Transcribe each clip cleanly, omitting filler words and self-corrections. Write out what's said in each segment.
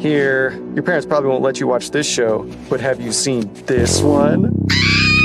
Here, your parents probably won't let you watch this show, but have you seen this one?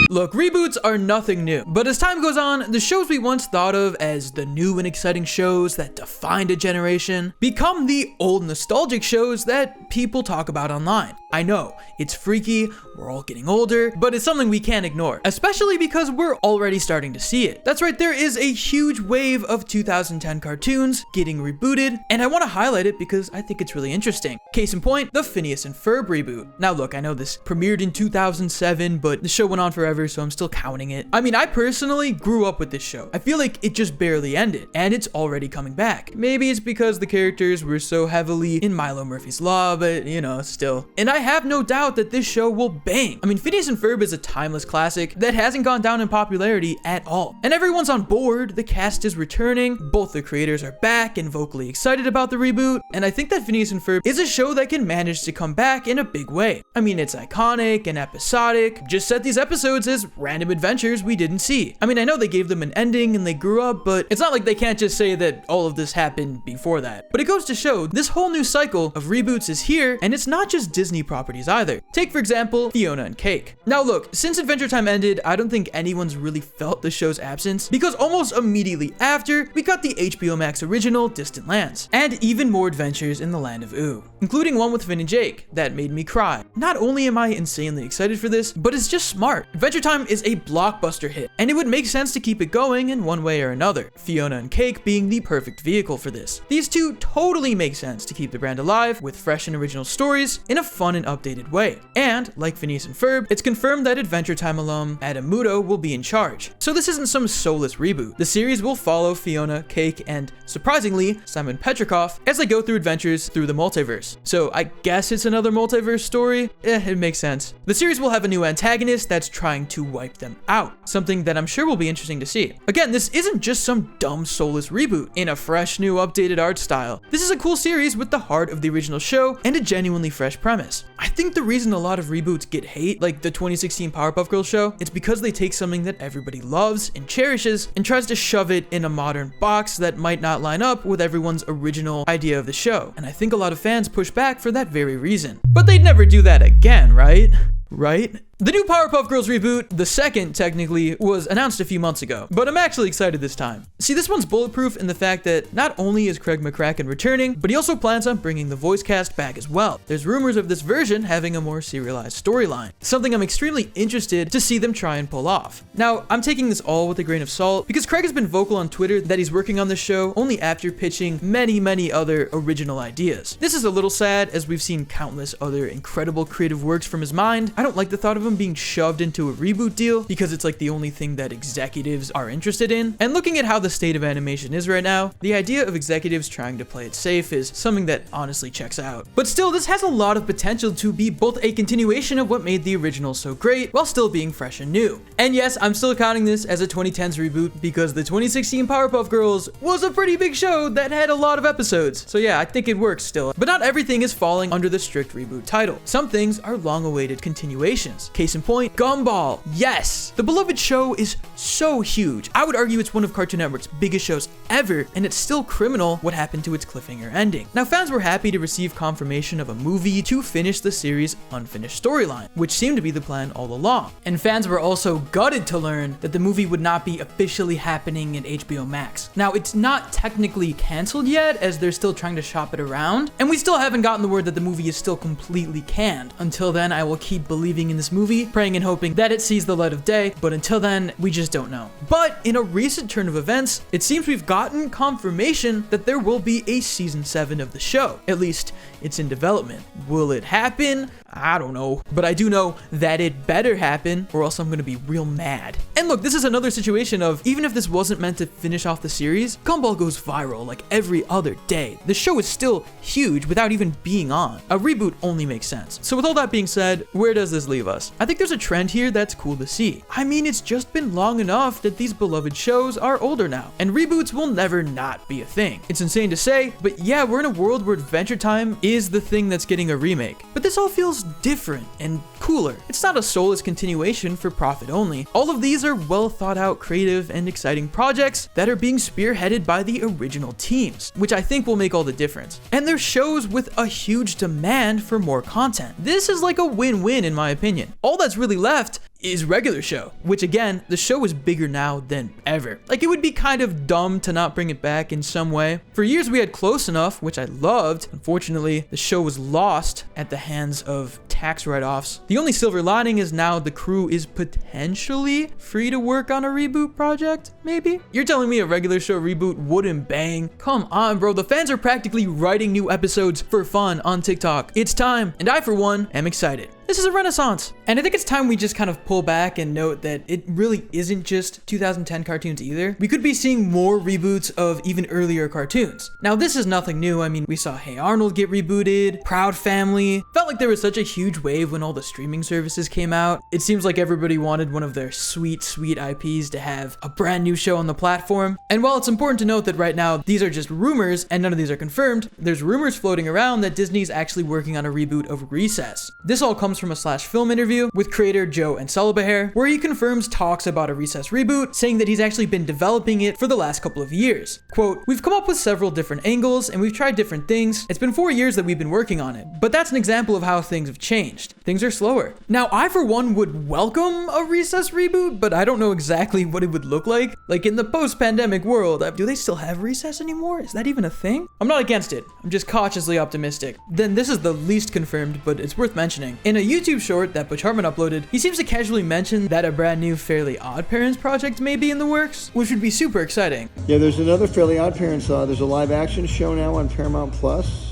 Look, reboots are nothing new, but as time goes on, the shows we once thought of as the new and exciting shows that defined a generation become the old nostalgic shows that people talk about online. I know, it's freaky, we're all getting older, but it's something we can't ignore, especially because we're already starting to see it. That's right, there is a huge wave of 2010 cartoons getting rebooted, and I want to highlight it because I think it's really interesting. Case in point, the Phineas and Ferb reboot. Now look, I know this premiered in 2007, but the show went on forever, so I'm still counting it. I mean, I personally grew up with this show. I feel like it just barely ended, and it's already coming back. Maybe it's because the characters were so heavily in Milo Murphy's Law, but you know, still. And I have no doubt that this show will bang. I mean, Phineas and Ferb is a timeless classic that hasn't gone down in popularity at all. And everyone's on board, the cast is returning, both the creators are back and vocally excited about the reboot, and I think that Phineas and Ferb is a show that can manage to come back in a big way. I mean, it's iconic and episodic, just set these episodes as random adventures we didn't see. I mean, I know they gave them an ending and they grew up, but it's not like they can't just say that all of this happened before that. But it goes to show this whole new cycle of reboots is here, and it's not just Disney properties either. Take, for example, Fiona and Cake. Now look, since Adventure Time ended, I don't think anyone's really felt the show's absence, because almost immediately after, we got the HBO Max original Distant Lands, and even more adventures in the land of Ooh, including one with Finn and Jake that made me cry. Not only am I insanely excited for this, but it's just smart. Adventure Time is a blockbuster hit, and it would make sense to keep it going in one way or another, Fiona and Cake being the perfect vehicle for this. These two totally make sense to keep the brand alive with fresh and original stories in a fun and updated way. And, like Phineas and Ferb, it's confirmed that Adventure Time alum Adam Muto will be in charge. So this isn't some soulless reboot. The series will follow Fiona, Cake, and, surprisingly, Simon Petrikov as they go through adventures through the multiverse. So I guess it's another multiverse story? It makes sense. The series will have a new antagonist that's trying to wipe them out, something that I'm sure will be interesting to see. Again, this isn't just some dumb soulless reboot in a fresh new updated art style. This is a cool series with the heart of the original show and a genuinely fresh premise. I think the reason a lot of reboots get hate, like the 2016 Powerpuff Girls show, it's because they take something that everybody loves and cherishes and tries to shove it in a modern box that might not line up with everyone's original idea of the show. And I think a lot of fans push back for that very reason. But they'd never do that again, right? Right? The new Powerpuff Girls reboot, the second technically, was announced a few months ago, but I'm actually excited this time. See, this one's bulletproof in the fact that not only is Craig McCracken returning, but he also plans on bringing the voice cast back as well. There's rumors of this version having a more serialized storyline, something I'm extremely interested to see them try and pull off. Now, I'm taking this all with a grain of salt because Craig has been vocal on Twitter that he's working on this show only after pitching many other original ideas. This is a little sad as we've seen countless other incredible creative works from his mind. I don't like the thought of him being shoved into a reboot deal because it's like the only thing that executives are interested in. And looking at how the state of animation is right now, the idea of executives trying to play it safe is something that honestly checks out. But still, this has a lot of potential to be both a continuation of what made the original so great while still being fresh and new. And yes, I'm still counting this as a 2010s reboot because the 2016 Powerpuff Girls was a pretty big show that had a lot of episodes. So yeah, I think it works still. But not everything is falling under the strict reboot title. Some things are long-awaited continuations. Case in point, Gumball. Yes! The beloved show is so huge. I would argue it's one of Cartoon Network's biggest shows ever, and it's still criminal what happened to its cliffhanger ending. Now, fans were happy to receive confirmation of a movie to finish the series' unfinished storyline, which seemed to be the plan all along. And fans were also gutted to learn that the movie would not be officially happening in HBO Max. Now, it's not technically canceled yet, as they're still trying to shop it around, and we still haven't gotten the word that the movie is still completely canned. Until then, I will keep believing in this movie, praying and hoping that it sees the light of day, but until then, we just don't know. But in a recent turn of events, it seems we've gotten confirmation that there will be a season 7 of the show. At least, it's in development. Will it happen? I don't know, but I do know that it better happen or else I'm gonna be real mad. And look, this is another situation of, even if this wasn't meant to finish off the series, Gumball goes viral like every other day. The show is still huge without even being on. A reboot only makes sense. So with all that being said, where does this leave us? I think there's a trend here that's cool to see. I mean, it's just been long enough that these beloved shows are older now, and reboots will never not be a thing. It's insane to say, but yeah, we're in a world where Adventure Time is the thing that's getting a remake. But this all feels different and cooler. It's not a soulless continuation for profit only. All of these are well thought out, creative, and exciting projects that are being spearheaded by the original teams, which I think will make all the difference. And they're shows with a huge demand for more content. This is like a win-win in my opinion. All that's really left is regular show, which again, the show is bigger now than ever. Like, it would be kind of dumb to not bring it back in some way. For years we had Close Enough, which I loved. Unfortunately, the show was lost at the hands of tax write-offs. The only silver lining is now the crew is potentially free to work on a reboot project, maybe? You're telling me a regular show reboot wouldn't bang? Come on, bro, the fans are practically writing new episodes for fun on TikTok. It's time, and I for one am excited. This is a renaissance. And I think it's time we just kind of pull back and note that it really isn't just 2010 cartoons either. We could be seeing more reboots of even earlier cartoons. Now, this is nothing new. I mean, we saw Hey Arnold get rebooted, Proud Family. Felt like there was such a huge wave when all the streaming services came out. It seems like everybody wanted one of their sweet, sweet IPs to have a brand new show on the platform. And while it's important to note that right now, these are just rumors and none of these are confirmed, there's rumors floating around that Disney's actually working on a reboot of Recess. This all comes from a Slash Film interview with creator Joe and Sullibaher, where he confirms talks about a Recess reboot, saying that he's actually been developing it for the last couple of years. Quote, "We've come up with several different angles and we've tried different things. It's been 4 years that we've been working on it, but that's an example of how things have changed. Things are slower." Now, I for one would welcome a Recess reboot, but I don't know exactly what it would look like. Like in the post-pandemic world, do they still have Recess anymore? Is that even a thing? I'm not against it. I'm just cautiously optimistic. Then this is the least confirmed, but it's worth mentioning. In a YouTube short that Butch Hartman uploaded, he seems to casually mention that a brand new Fairly Odd Parents project may be in the works, which would be super exciting. Yeah, there's another Fairly Odd Parents. There's a live action show now on Paramount Plus.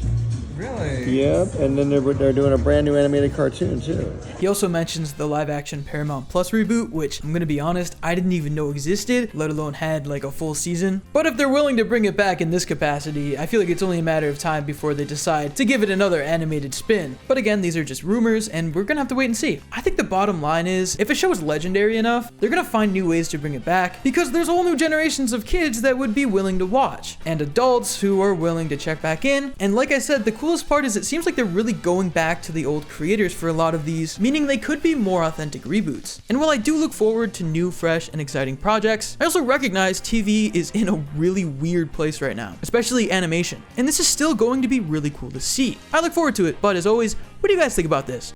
Really? Yep, and then they're doing a brand new animated cartoon too. He also mentions the live action Paramount Plus reboot, which I'm gonna be honest, I didn't even know existed, let alone had like a full season. But if they're willing to bring it back in this capacity, I feel like it's only a matter of time before they decide to give it another animated spin. But again, these are just rumors and we're gonna have to wait and see. I think the bottom line is, if a show is legendary enough, they're gonna find new ways to bring it back because there's whole new generations of kids that would be willing to watch and adults who are willing to check back in. And like I said, the coolest part is it seems like they're really going back to the old creators for a lot of these, meaning they could be more authentic reboots. And while I do look forward to new, fresh, and exciting projects, I also recognize TV is in a really weird place right now, especially animation. And this is still going to be really cool to see. I look forward to it, but as always, what do you guys think about this?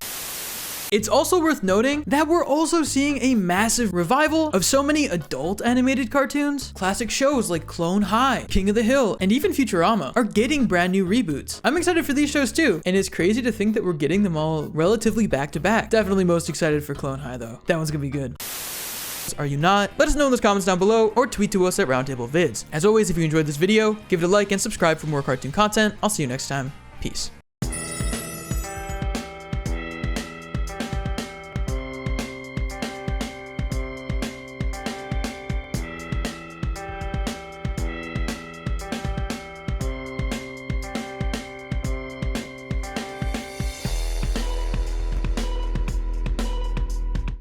It's also worth noting that we're also seeing a massive revival of so many adult animated cartoons. Classic shows like Clone High, King of the Hill, and even Futurama are getting brand new reboots. I'm excited for these shows too, and it's crazy to think that we're getting them all relatively back to back. Definitely most excited for Clone High though. That one's gonna be good. Are you not? Let us know in the comments down below or tweet to us at Roundtable Vids. As always, if you enjoyed this video, give it a like and subscribe for more cartoon content. I'll see you next time. Peace.